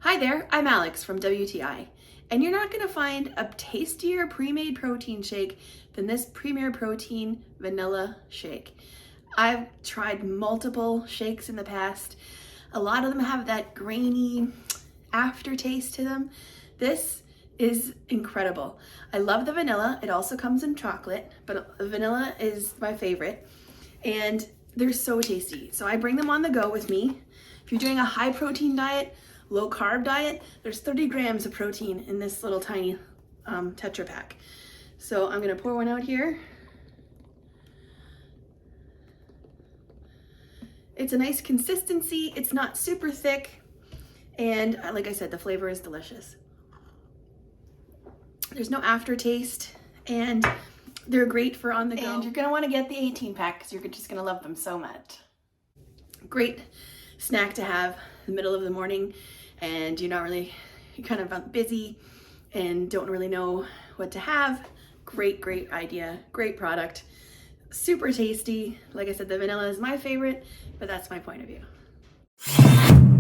Hi there, I'm Alex from WTI, and you're not going to find a tastier pre-made protein shake than this Premier Protein Vanilla Shake. I've tried multiple shakes in the past. A lot of them have that grainy aftertaste to them. This is incredible. I love the vanilla. It also comes in chocolate, but vanilla is my favorite, and they're so tasty. So I bring them on the go with me. If you're doing a high protein diet, low carb diet, there's 30 grams of protein in this little tiny Tetra Pak. So I'm gonna pour one out here. It's a nice consistency, it's not super thick, and like I said, the flavor is delicious. There's no aftertaste, and they're great for on the go. And you're gonna wanna get the 18 pack because you're just gonna love them so much. Great snack to have in the middle of the morning, and you're kind of busy and don't really know what to have. Great idea, great product, super tasty. Like I said, the vanilla is my favorite, but that's my point of view.